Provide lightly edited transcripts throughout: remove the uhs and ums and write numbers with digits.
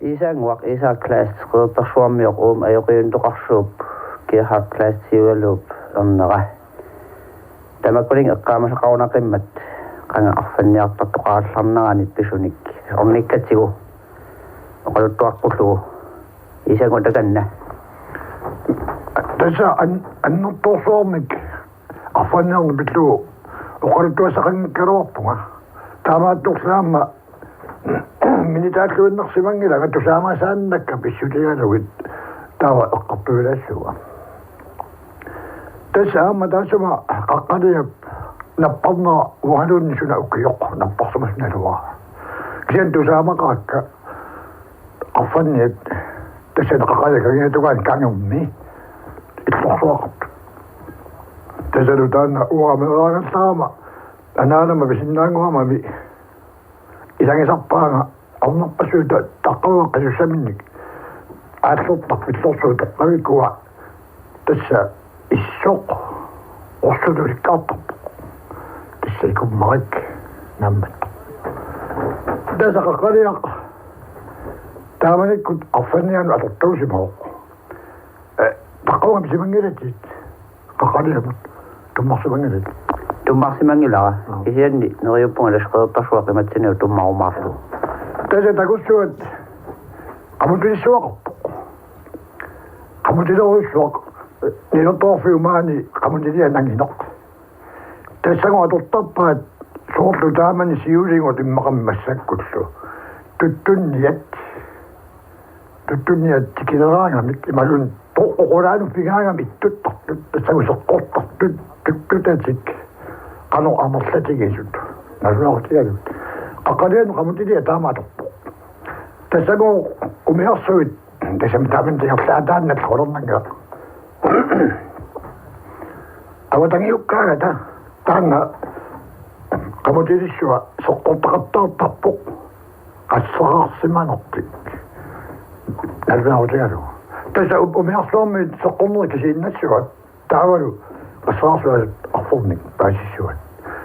Isangwaq isa class qeertarsuarmiuq ayoqiuntoqarsuup kiha class siualuup ornera tamakkuling eqqaamasaqarunaqimmat qanga arfanniartartoqaallarnerani pisunik ornikkatsigu oqaluttuaqqullugu isangutakanna tasa annertorsuarmik arfanniarni pitlugu oqaluttuasaqanngikkaluarpunga taamaattorlaamma minitaalluinnersimangila ngatusaamasaannakka pissutigalugit tawa eqqartuilassua tassa aamma taassuma qaqqaliap napparnera uhaluunni suna ukkiyoq napparsumasnalua kisian tusaamaqaakka arfanniat tassana qaqqalakagiatugaan kangummi ittorsuaqat tassalu taanna uarameraagallaama anaalama pisinnaanguamami isangisarpaanga arnerpassuuta taqqaruaqqasussaminnik ааллортар филлорсуут авикуа тасса иссоқ орсулуликкаартарпо тасса икуммарик наммат тасақақалиақ тааманиккут арфаниану алертуусимоо таққаугам симангилатит қақалиамут туммарсимангилат туммарсимангилара кисианни нериуппунга ласқеэртарсуа қиматсиниу туммарумаарлу тасса такуссуат амутилиссуақарпо qamutilorussuaq nilortorfiumaani qamutilianangineq tassangortortarpaat soorlu taamani siulingot immaqammassakkullu tuttunniat tikileraangamik imalun toqqoqulaanu pigaangamik tuttartut tassaguseqqortartut tuttutatik qano amerlatigisut nasuartigalut qaqqalianu qamutilia taamaatorpo tassago umiarsuit desem tamen de afladan net horonnanga awatangi ukkaga ta tanga qamutilissua soqqortaqattaartarpo qassaraarsimanertik nalvautigalu tasa umiarsuarmi soqqorneri kisiinnassua taavalu qassaraarsuat arfornik paasissuat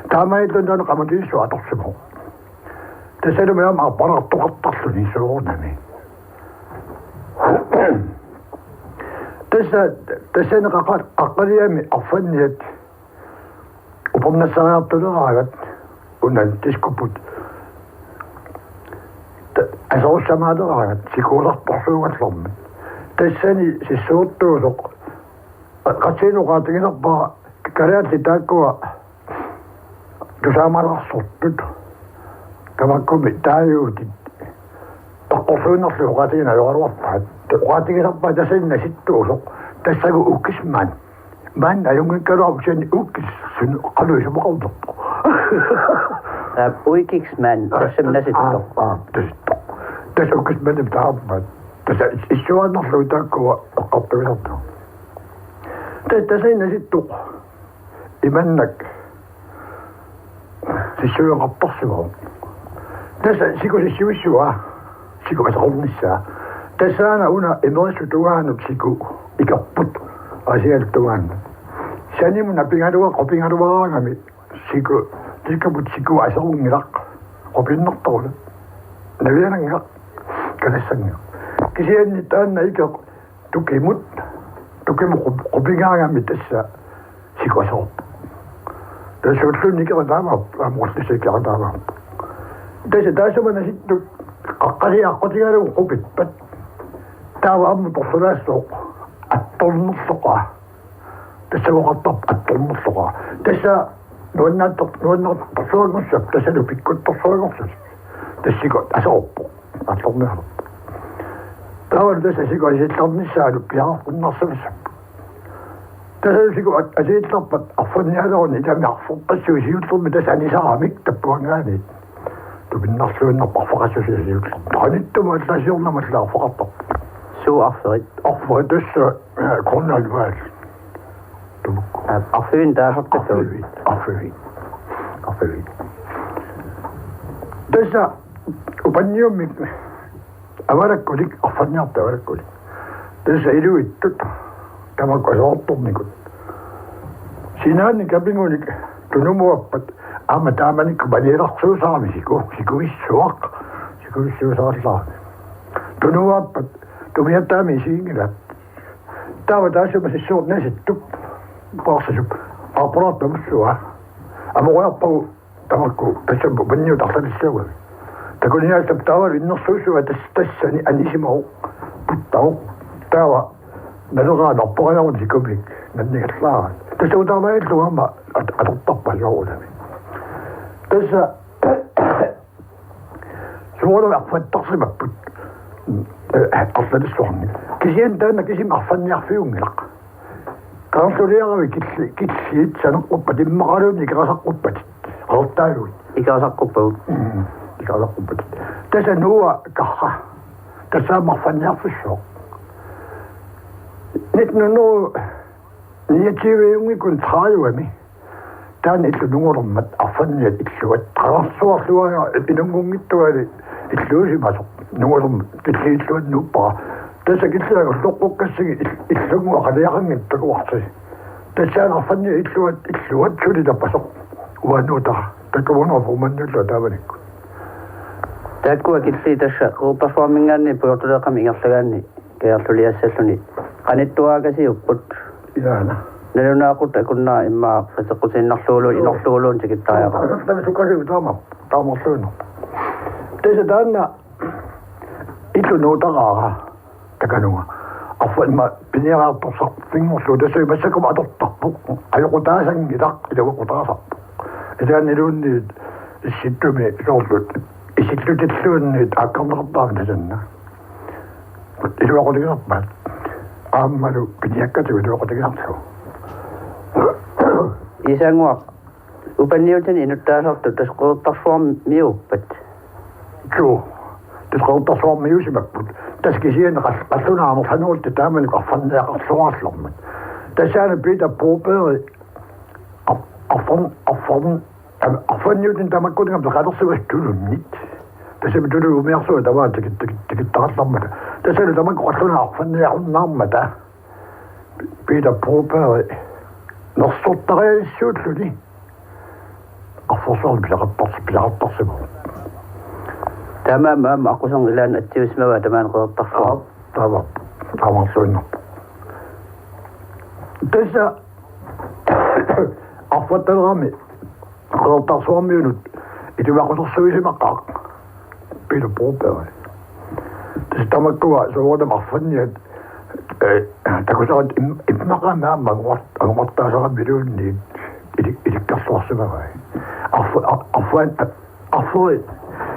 taamaitun taanu qamutilissua atorsumo tasalumiam arparartoqartarluni suurunami تسنق أقليامي أفنيت وبمنا سنوات تدرعت وننتشكبت أزعو السماء درعت سيكون أطبحوا لهم تسني سيسوت توزق قتينو قاتلين أبا كريات لتاكوا تسامى الأصوت كما كم التايو تقصونا في وقتنا يغروفها وقتنا ربا تسنى ستوسق تسقو أوكس من يمكن كلام شن أوكس سن قالوا شو بقولوا أوكس من تسمى ستو تس أوكس من بتاعهم تس الشوان نحلو تاكو قطوا ربنا تسنى ستو إيمانك الشوان قطصوا تس سيكو الشوان siku asaqornissa tasaana una emersutuaanu siku ikapput asialtuaanu sanimuna pingaruaraangami siku tikaput siku asaqungilaq qopinnertorlu navianangaq kalassanga kisianni taanna ikaq tukimut tukimu qopingaangami tassa siku asaqop tasullu nikataama amortisikataama tasamana sittu أقلي أقتيارو قبت بس تاو أم تصلاش سوق الطلم السقة تسوق الطب الطلم السقة تسا نونا تصور نصف تسلو في كل تصور نصف تسيقو أسوق الطلم يهرب تاو تسا سيقو أزيد لب نسالو بيها النصف سب تسا سيقو أزيد لب أفضني هذا إذا معفض بس يزيد طلم تسا نساها مكتب وانغاني بالنصر النبع فقط شيء طانيت ما تلاقينا ما تلاقي فقط شو أفضل دش كنا الوال أفضل ده حتى أفضل دش وبنيوم أورك كلك أفضل أبدا أورك كلك دش إلوي تت كما قصات طبني كل سيناني كبينونك تنمو أبد أما تعمل كبني رخصو سامي سيكو السواق سيكو السواق tunuappat tumiattaami siingilat taava taasumasissuut nasittup parsasup aparaattomussua amoqarpau tamakku tassabu banniu tartalissuga takuniaatap taava innersuusua tassani anisimaru puttau taava naleraanarpoqalagun sikubik nannigallaara tassuutaamailluama atortarpaluarulami tassa suola affattarsimapput arsanissuarni kisian taanna kisim arfanniarfiungilaq kaarsuliaravi kitsiit saneqquppat immaqaluuni ikerasaquppat aortaaluut ikerasaquppagut ikerasaquppat tassa nuua karra tassaammarfanniarfissuoq nitnunu niativiungikun traajuami taan illunungormat arfanniat illuat qararsuarluaga inungungittuali illuusimasoq nungormat kitsiilluat nuppaa tassa kitsiaga loqqukkassigi illungu aqaliaqangittakuarsi tassaan arfannia illuat sulitappasoq uanuutara takkuunerfumannulla taavanikku taakkua kitsi tassa performinganni puortuleqami ingerlagaanni keerluliassalluni qanittuaagasi upput ilaana nalunaaqut akunna imma faseqqusinnarluulu inorluuluun tikittaayaqa tami sukasi taamarluunu tassa taanna illunuutaqaaqa takanunga afalma piniaraartorsaq fingorlu tassa imassakum atortarpuq ajoqutaasangitaq ilaququtaasarpuq itaanniluunni issittumi soorlut isitlutitlluunni aakkarneqartaami tasanna iluaqutiginerpaat aammalu piniakkatigu iluaqutiginerlu isanguaq upanniutin inuttaasartu tasquuttarsuarm miuppat jo tasquuttarsuarm miusimapput taskisiin qallunaamerlanuulta taamani qarfanniaqarluarlormat tassaana pita puuperi arfanniutin tamakkutingam taqalersuastuulunnit tassamu tuluumiarsuа тавaa tikittaqallarmata tassalu tamakku qallunaa arfanniaqunnaarmata pita puuperi nersortarialissuulluni arforsuarlu pilaqattarsimu tamam aqusong ilaan atsiusmawa tamaan qeertarsuar taamarsuinnerpu tassa arfattaleraami qeertarsuarmiunut itumaqutorsuisimaqqaaq pita puuperi tassa tamakkua suuradam arfanniat takusarat immaqaama anguartaasaqamiluunni ilikkarsuarsimagai arfuit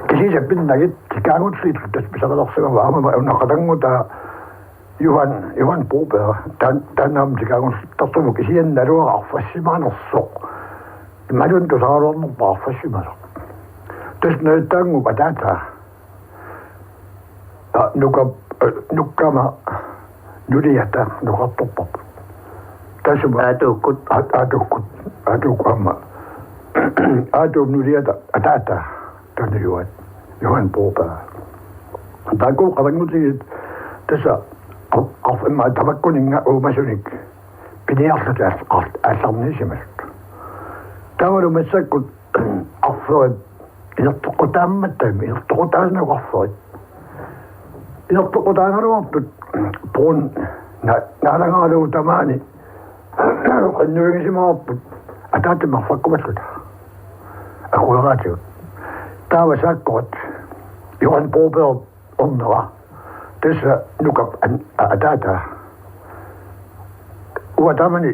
kisisa pinnagit tikaangutsliitlu taspisaqalersimava amama unaqatanguta Johan Bober taannaam tikaangutstarsumu kisian naluara arfassimanersoq maluntu saarornerpa arfassimasoq tasnaattaangu patata nukkama nuliata nuqartorpap tasuma atukkut atum nuliata atata tanuyuat Johan Bober taakku qarangutigit tassa afma tamakkuninga uumasunik piniarlutas allarnisimasut tavalu massakkut arfuat inertoqqutaammattami inertoqqutaasnagu arfuat inertoqqutaanaruartut puun naalangaalugu tamaani qannuingisimaarput ataatimmarfakkumalluta aquleraatigut taava saakkorat Johan Bober ornera tassa nukap ataata uatamani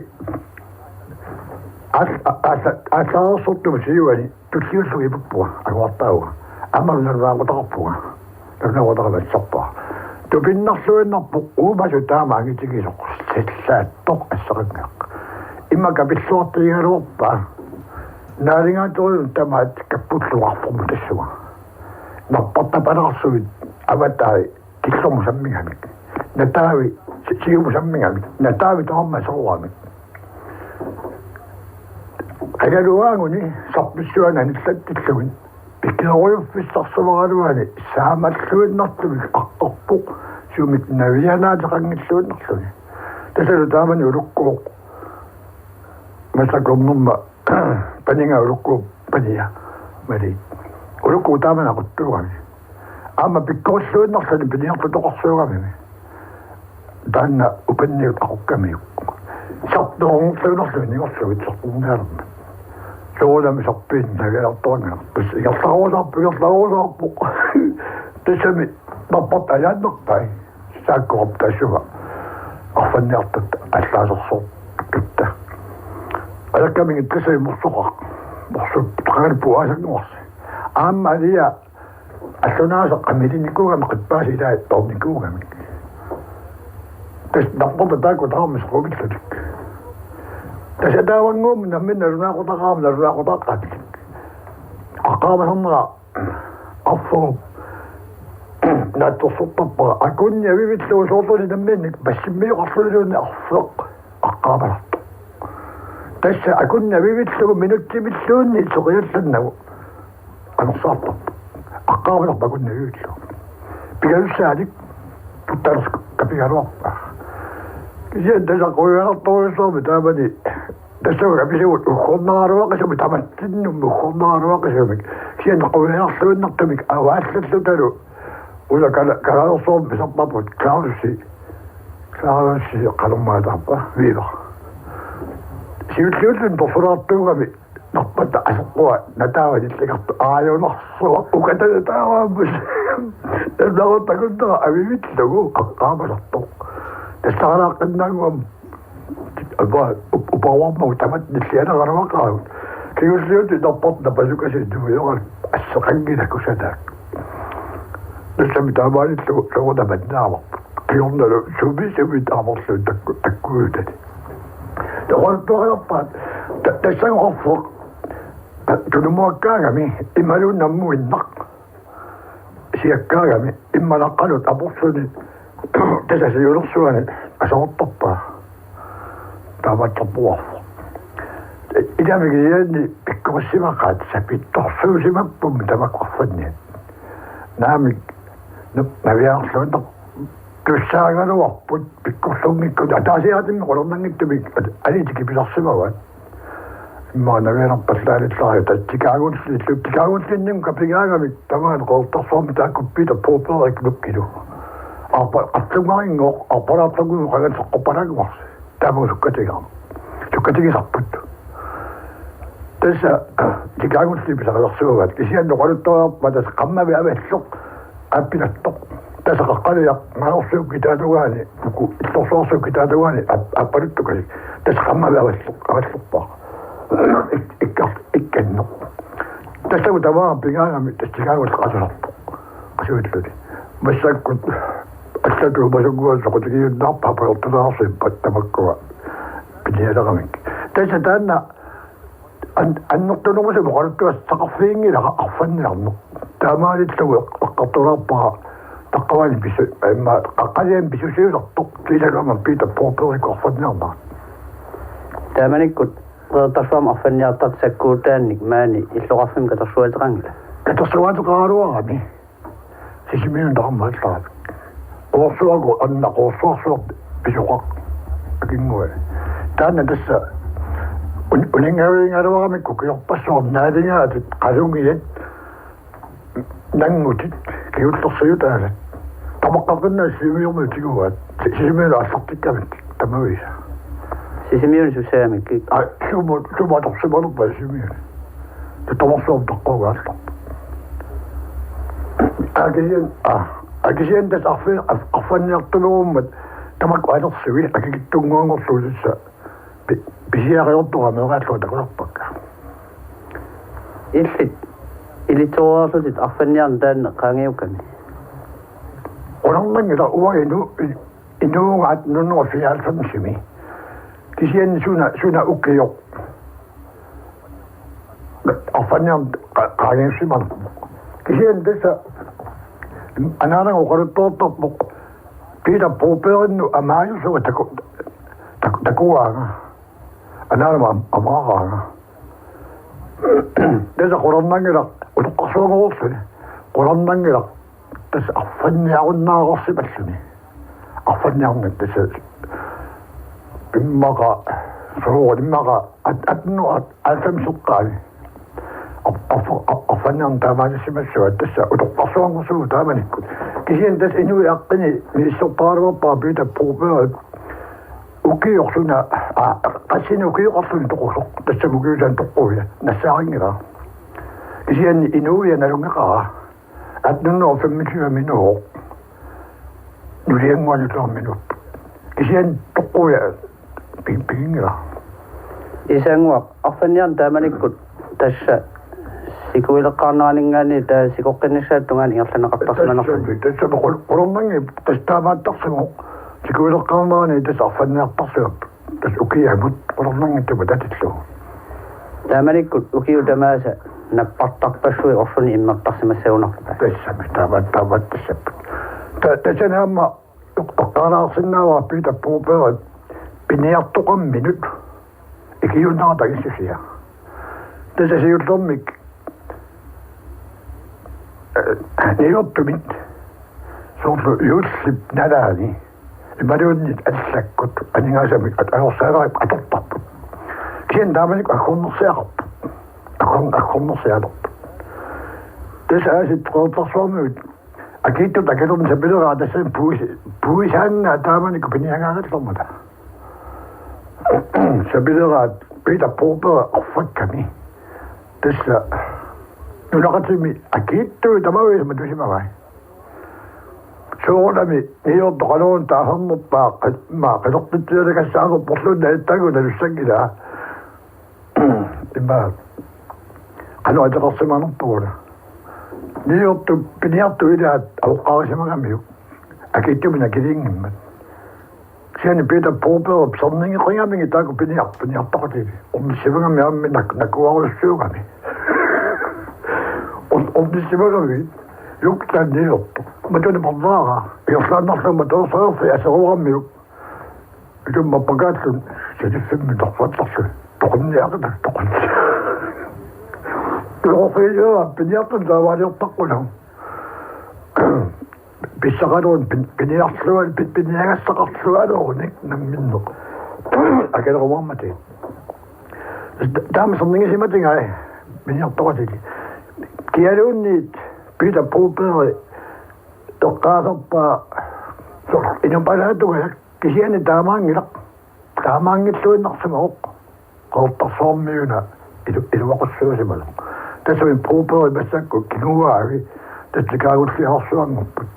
aassaarssortumu siuani tulliullugipuppua aguartauga ammalunarvaaqutaqarpuga navnaquataqavassarpaa tupinnarluinnarpuq uumasu taamaangitigisoq sallaattoq assaqanngaq imma kapilluartigigaluorpaa naalingaatuun tamaat kappulluarformu tassuga narpartapanarsuit avatai killermusammingamik nataavi siumusammingamik nataavi taamma soruamik qagaluaanguni sarpissuananillattillugun pikkineruyuffissarsuleraaluani saamalluinnartumik aqqorpuq suumik navianaatiqangilluinnerluni tasalu taamani ulukkuuq masakornerma paninga ulukkuuq pania mali ulukku taamana quttuugami ama pikkuussuunnersani piniartutoqarsuugami taanna upanniut aqukkami sartuornersuunersuuni ningorsugut sartunniarma soolami sarpiin nagaartornga pus igerlaruusarpu tasami nappat ajaannerpai saakkorptaasuga arfanniartut allaasersoor tutta alakkaming tasai mursuqa mursut taqalpuasagnuarsi aamma alia assunaasa qamilinikkugami qippaasilaat tornikugami tas naqqorta taakutaamis quvitlutik tasadaawangum namminna runaaqutaqaamna runaaqutaqatik aqaamasarnera arfugum naattorsortarpara akunni avivitlugu soortuni namminnik passimmiuqarluuluunni arfeq aqqaamasartu tassa akunni avivitlugu minuttimilluunni soqiallannagu anersaartarpu aqqaamasarpa akunni avivitlugu pigalussaanik tuttanas kapigaluarpa kisian tasaqquigalartoruissormi taamani тассуга бисуут ухорнааруақисуми таматтиннум ухорнааруақисумик кисиан қуиарсуиннартумик авааллаллуталу ула калаерсуум писарпапут клаусси қалумаатарпа вила сиуллууллун торсулаартуугами нарпата асеққуа натаавалилликарту ааюнарсуа укататааваамбус талларутакунтера авивитлугу аққаамалартоқ тассарааққиннаагуам upawarma utamat nisiana garawaqaut kiyusliuti napatna pasukasitumiyoqal assaqangilakusatak nissami taamaanillugu sugunamatnaama kiornalu sumi taamarlu takkuutati toqortuaqarpaat tassangoqorfoq tunumuakkaagami immaluunnammuinnaq siakkaagami immalaqqalut aporsuni tasasiyulersuani asortorpaa tamatapua idamigiani pikkusimaqaat sapittorsuusimappum tamakqarfanni naamik naviaarluunta tussaaгаluarput pikkurlungikkut ataasiaatimmi qolornanngittumik alitiki pilarsimavat imma navianerpallaalillaari tattikaagunslillup kapigaagamik tamaan qoortarsormi taakkuppita puuperik nukkilu qatlungaringoq arpalaartagu qaganseqqopalaguarsi tamusukkatiga sukkatigisarput tassa tikaagunslipисaqalersuugat kisian noqaluttoorpa tas qammavi avalluq appinattoq tassa qaqqaliaq ngaorsuukkitaatugaani uku illorsoorsuukkitaatugaani appaluttukasi tas qammavi avalluqpa ikkannoq tassagu tamaa pingaagami tas tikaagut qasusarpu qasuutluni massakkut assatu basugguan soqutigiunnaarpa palertunaarsiippat tamakkua pinialaqamik tassa taanna annertunugusu moqaluttuas saqarfiingilaqa arfanniarneq taamaalitlugu eqqartulaarpaa taqqavani pisu imma qaqqalian pisusiulertoq kiisaluaman piita porperiku arfanniarnaa taamanikkut qeertarsuam arfanniartat sakkuutaannik maani illoqarfim katarsuateqangila katarsuateqaaluarami sisimiun taqammaallarapi qorsuagu anna qorsuarsuar pisuqaq akingua taanna tassa uningaruingaluaramikku kiorpassuar naalingaatut qalungiat nangutit kiullersiutaalat tamaqqaqinna sisimiurmutiguat sisimiula allortikkamik tamavisa sisimiun susaamik sumatorsimalerpa sisimiun tamarsuam taqqogaallor akisian tas arfanniartuluummat tamakku alersuvi akikittunguangorluulissa pisiariortua meeqaallua takularpakka ilitoorsutit arfanniarn taanne qaangiukkami qonarnangila uaginu inuungaat nunnuga fiaalsamsimi kisian suna ukkiyoq arfanniarn qaangiussimarpu kisian tassa anaananga uqaluttoortarpoq piita puuperinnu amaayusuga takuaanga anaanama amaaqaanga tassa qorannangila utoqqarsuungorursuni qorannangila tassa arfanniarunnaaaqorsipalluni arfanniarnat tassa immaqa suuqut immaqa atnu alsamsuqqaani affannan taamaalissimassa tässä utoqqarsuangusugu taamanikkut kisian tas inui aqqini miissorpaaruvappa pyytä puupea ukiorluna qassini ukiorlun toqosoq tässä mukyusan toqquya nassaaringira kisian inui nalungeqaa atnunno 25 minuut nulianguanutlar minut kisian toqquya pingingira isangua affannian taamanikkut tässä sikuileqarnaaningani taa sikoqqinnissaattungaan ingerlanaqartarsimanarluni tässä qolormangi tastaamaattarsimu sikuileqarnaani tässä affanniartarsuap tässä ukiamut qolormangi tamatatitlu taamanikkut ukiu tamaasa nappartarpassui orluni immertarsimassaunarpa tässä taamat tässä naamma qaalaarsinnaavaa pyytä puupera piniartoqam minut ikiunnaartagissusia tässä siullommik niottumit sorlu yullip nalaani imaluunnit allakkut aningaasami aorsaaraip atortarput kien taamanik akkornersiaqarput akkornersiaqarput tässä aasit qoortarsuarmut akiittut akalorn sapileraa tässä puisaannaa taamanik piniangaarillermata sapileraa pita puupera arfakkami tässä nulaqatimi akiittu tamawisma tusimagai soolami niortoqaloon taaharnerpaa maa qilortittialakassaaru porlunna ittaguna lussangilaa imma qalo ataqarsimanerpuguna niortu piniartu ilaat auqqaarisimagamiu akiittumina kiliingimmat siani pita puupera psorningeqingamingi taaku piniartoqativi ornissivagami aammi nakuarussuugami ornissivagami yuktaan niortu matuna parvaara iorlaannarluma toorsaersi aseruarmiu ilumma pakaatlun salifimmi torfattarsu toqunniaqita toqunni tuloqfiiluaa piniartun taavaaliortaqquna pissaqaluun piniarluan piniagassaqarlualuunik namminneq akalorumarmati taama sorningisimatigai piniartoqatili kialuunniit pyytä puuperi toqqaaserpaa inumpalaatuga kisiani taamaangilluinnarsimoq qoortarsoormiuna iluaqussuusimalo tässä on puuperi massakku kinuaavi tässä kaagulliarsuangupput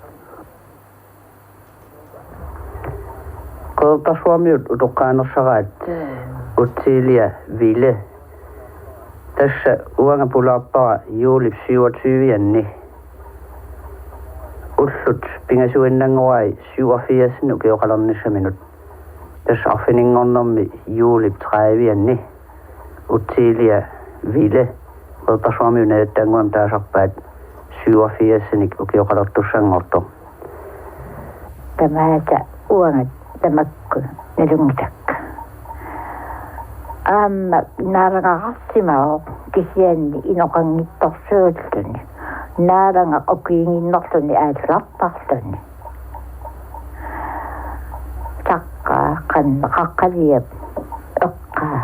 qoortarsuarmiut utoqqaanersaraat utsiilia ville tässä uangapulaappara juulip 27 ullut pingasuinnanguai 87 ukiuqalernisha minut tässä affiningornermi juulip 30 utsiilia ville qoortarsuarmiu naattanguam taasarpaat 87 ukiuqalertussangorto tamaata uangat tamakku nalungitakka amma naarangaqarsimao kisianni inoqanngittorsuulluni naaranga okiinginnorluni aallarparluni taqqaa qanneqaqqaliap eqqaa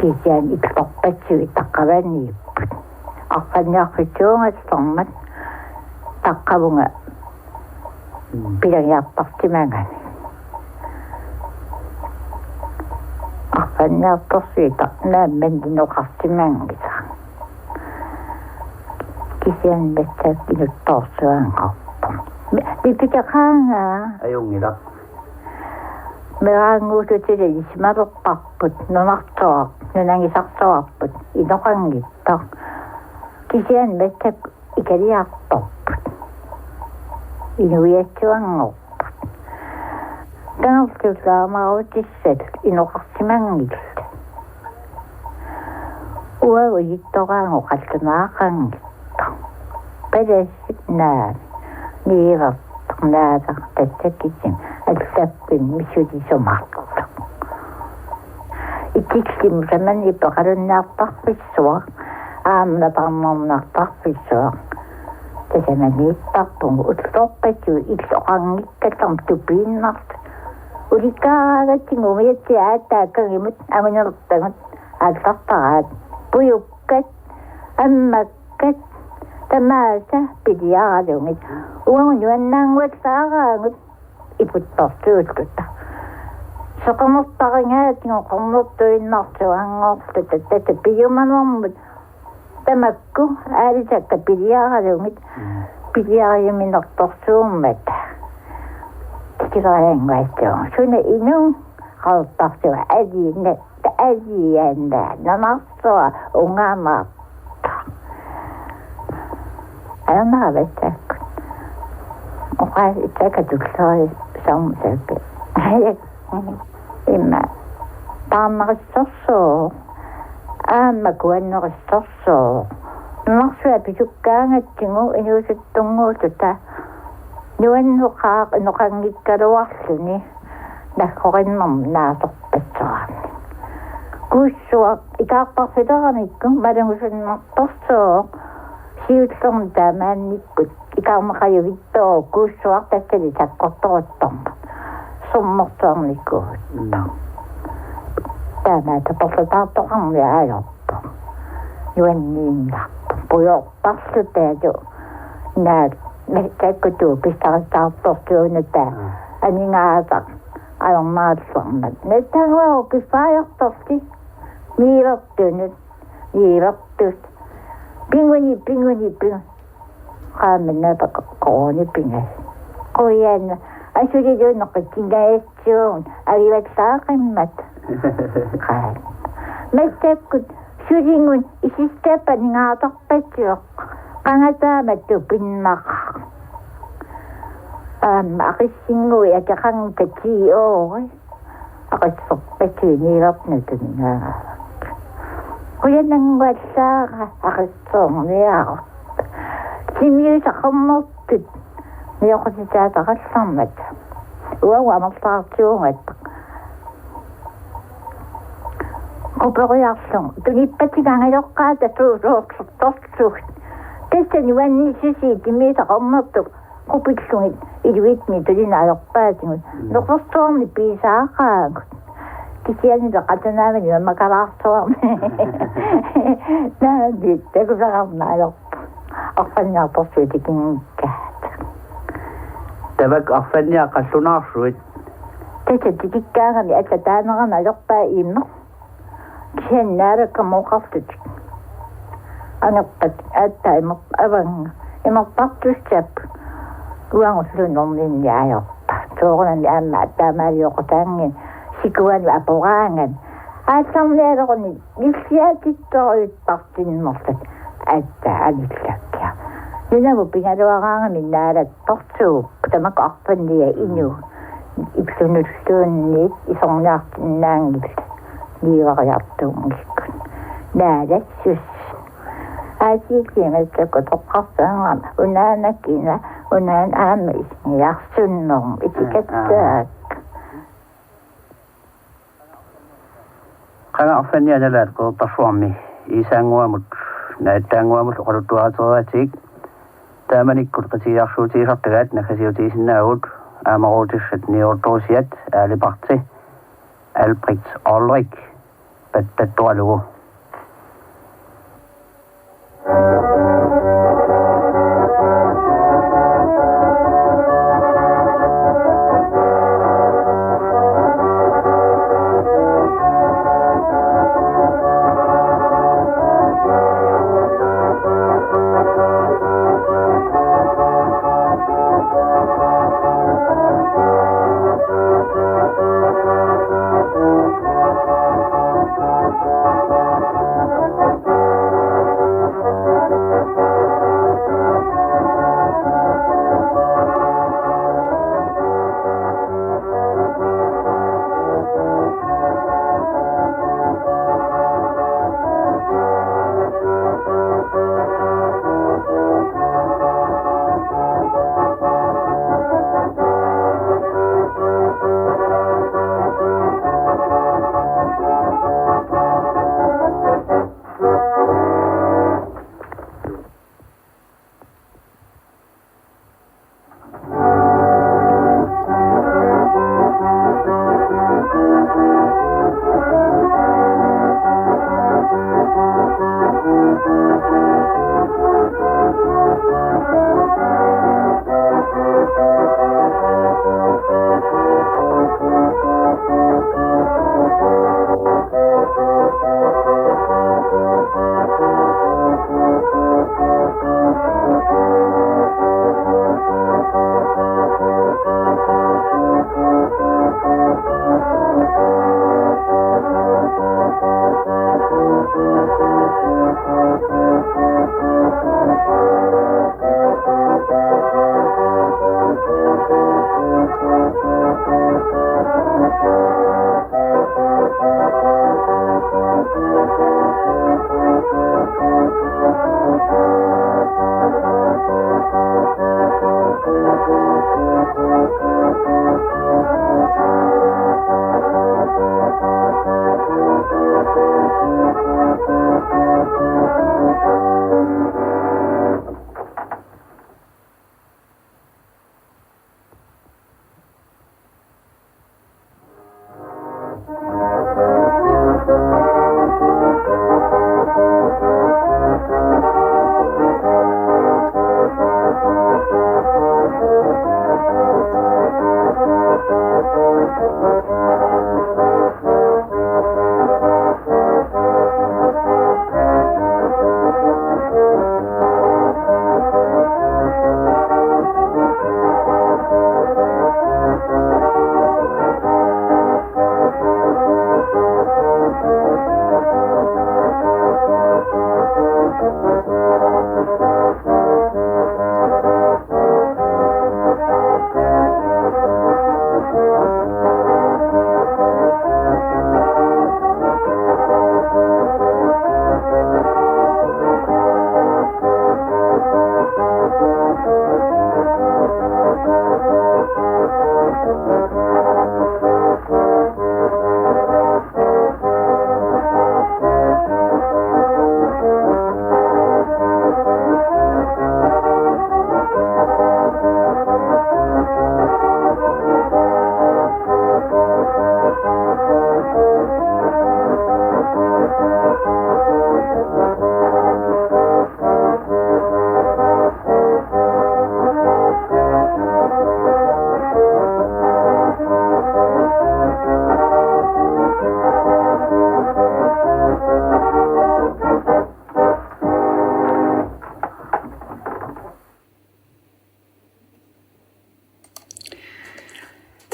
kisian iklorpatsui taqqavaniipput aqfanniarfituungassarmat taqqavunga pilangiartartimangani aqfanniartorsuita naammandinuqartimangisa kisian metsat inuttorsuanqarpum lipitaqaanga ajungila meranguututile ismalerparput nunartoaq nunangisartoarput inoqanngittor kisian metsat ikaliartorput inuiatsuanngorput tanartullaamaruutissat inoqarsimangillu uagujittoraango qallunaaqanngittor palassip naami niivertornaasaq tattakitsim allappin misulisumartor itiklimu samani peqalunnaartarpissua aamnaparnernaartarpissua tasamaniittarpungu utlorpatsu illoqangikkatlam tupiinnart ulikaagattingu miatsi aattaakangimut angunertangut aallartaraat puyukkat ammak kat tamasa pidiaralungit uang nuannang wat sarangut iputtortuutkutta soqamortaringaat ngoqornurtuinnartuangortata piyumanormut tamakku aalisakka pidiaralungit pidiariaminertorsuummat tikiraangaattuun suna inung qaltartua adiinna adianda nanartua ungama ana vetak oqas itakatuksari samsake imma taammarissorso aamma kuannerissorso narsua pisukkaangattigu inuusuttunguututa nuannuqaaq noqanngikkaluarluni nakkorinnerm naasorpatsaarni kuussuaq ikaarparsileramikku malungusunnertorsuo siutlorm taamaannikkut ikaarmaqajugittuo kuussuaq tassali takkortoruttorma summortuarnikkuut taamaataporlutaartoqarmi aajorpo nuanniinnarpo puyorparlutaatu naat takkutu pistaristaartortuunata aningaasaq alormaatsormat natanguaru kifaajortorti miilertunut miilertut pinguni qaamannapa qoonipingas qoyanna asuliluunneqitsingaassuun agivatsaaqimmat qaa mattakkut sulingun isistapa ningaatorpatsuoq qangataamattu pinmaqa aqissingui ataqangtatii aqissorpatuuniilernutungaa quyananguallaaqa aqissoorniaaqo simiusaqammortut miоqutitaataqallarmat uaguamerlaartuungat quperiarlung tunippatigangajoqqaata tuusoortorsuut tassani uannisusi timiisaqammertuk qupillungit iluitni tulinaalorpaatigut noqortuarni piisaaqaagut kisianila qatanaamani mamakalaartuarni naabit takusaqarnaalorpa arfanniartorsuutikinkkaat tabak arfannia qallunaarsuit tassa tikikkaangami atlataanerama alorpaa iimmer kisiannaalakka mooqartut anerpat aattaimmer avanga imerpartussap uanguslunorninniajorpa tuorunami aamma attaamaaliоqutaangin sikuanu aporaangan aassarnialorni issiaatittoruitpartinnerlat atta alillakkia nunamu pingaluaraangami naalattorsuuk tamak arpannia inu ipsunulluunniit isorniartinnaangil niivariartuungikku naalassus aasiikiimattaku toqqarsaangama unaanakina unaan aama isniarsunnorm itikattaak qanga arfannia nalaat ko performi isanguamut naattaanguamut oqaluttuarateriatik taamanikkut qisiarsuutiisartagaat nakhasiutiisinnaagut aamaruutissat niortorsiat aaliparti Albrecht Ulrich pattattualugu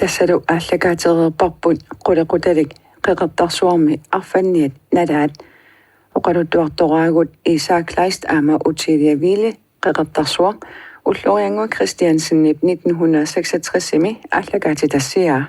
Tassalu allakaatereerparput qulequtalik qeqertarsuarmi arfanniat nalaat oqaluttuartoraagut Isaac Kleist aama utiliavile qeqertarsuar ulloriangua Christiansennip 1966-imi allakaatitassiaa